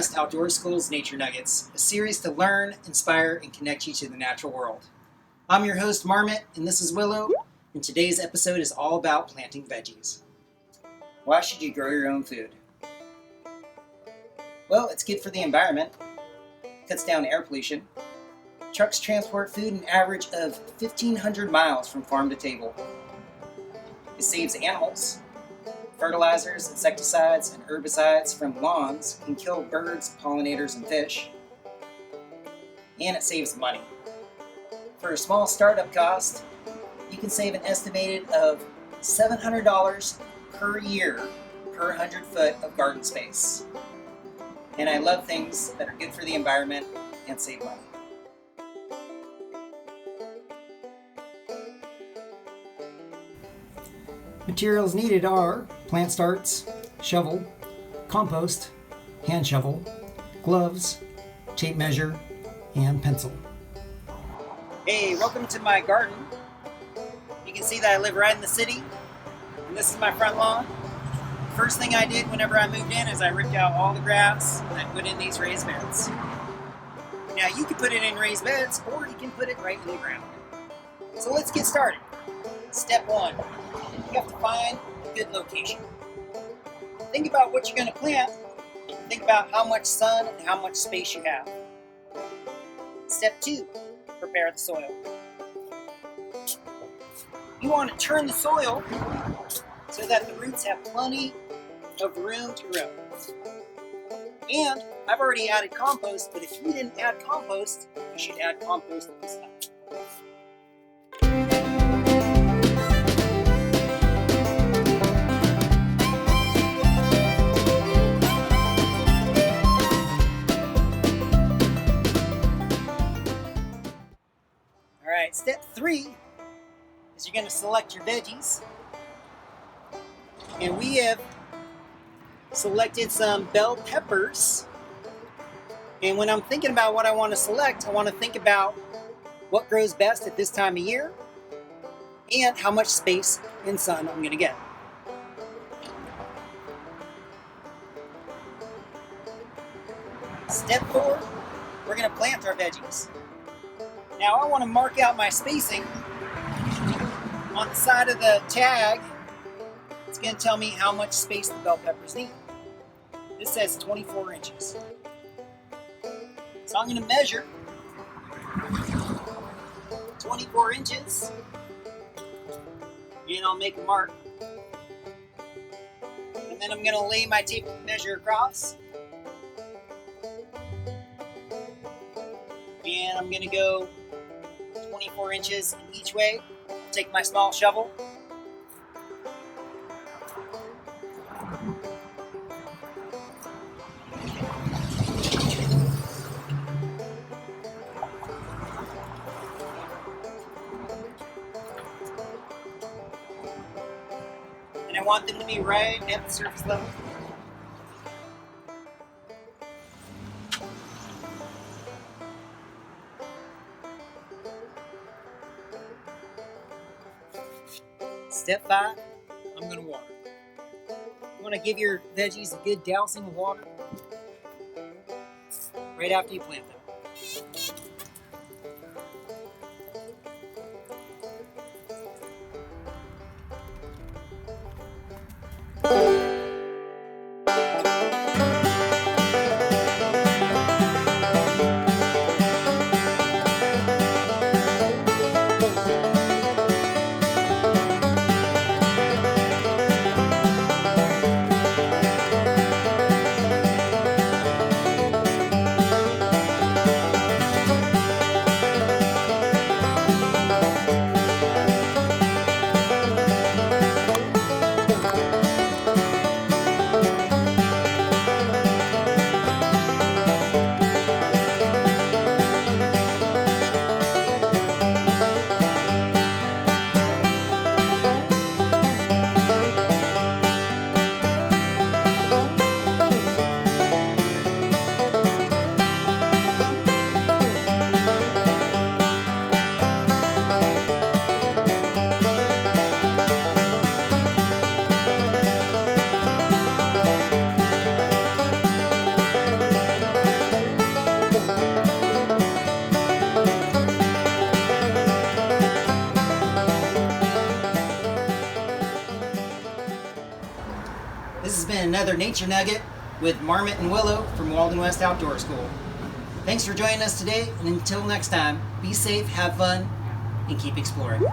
West Outdoor School's Nature Nuggets, a series to learn, inspire, and connect you to the natural world. I'm your host, Marmot, and this is Willow, and today's episode is all about planting veggies. Why should you grow your own food? Well, it's good for the environment, cuts down air pollution. Trucks transport food an average of 1,500 miles from farm to table. It saves animals. Fertilizers, insecticides, and herbicides from lawns can kill birds, pollinators, and fish. And it saves money. For a small startup cost, you can save an estimated of $700 per year per 100 foot of garden space. And I love things that are good for the environment and save money. Materials needed are plant starts, shovel, compost, hand shovel, gloves, tape measure, and pencil. Hey, welcome to my garden. You can see that I live right in the city, and this is my front lawn. First thing I did whenever I moved in is I ripped out all the grass and I put in these raised beds. Now you can put it in raised beds or you can put it right in the ground. So let's get started. Step one, you have to find a good location. Think about what you're going to plant. Think about how much sun and how much space you have. Step two, prepare the soil. You want to turn the soil so that the roots have plenty of room to grow. And I've already added compost, but if you didn't add compost, you should add compost at this time. Alright, step three is you're going to select your veggies. And we have selected some bell peppers. And when I'm thinking about what I want to select, I want to think about what grows best at this time of year and how much space and sun I'm going to get. Step four, we're going to plant our veggies. Now I want to mark out my spacing on the side of the tag. It's going to tell me how much space the bell peppers need. This says 24 inches. So I'm going to measure 24 inches and I'll make a mark. And then I'm going to lay my tape measure across. And I'm going to go 24 inches in each way. Take my small shovel. And I want them to be right at the surface level. Step five, I'm going to water. You want to give your veggies a good dousing of water right after you plant them. another nature nugget with Marmot and Willow from Walden West Outdoor School. Thanks for joining us today, and until next time, be safe, have fun, and keep exploring.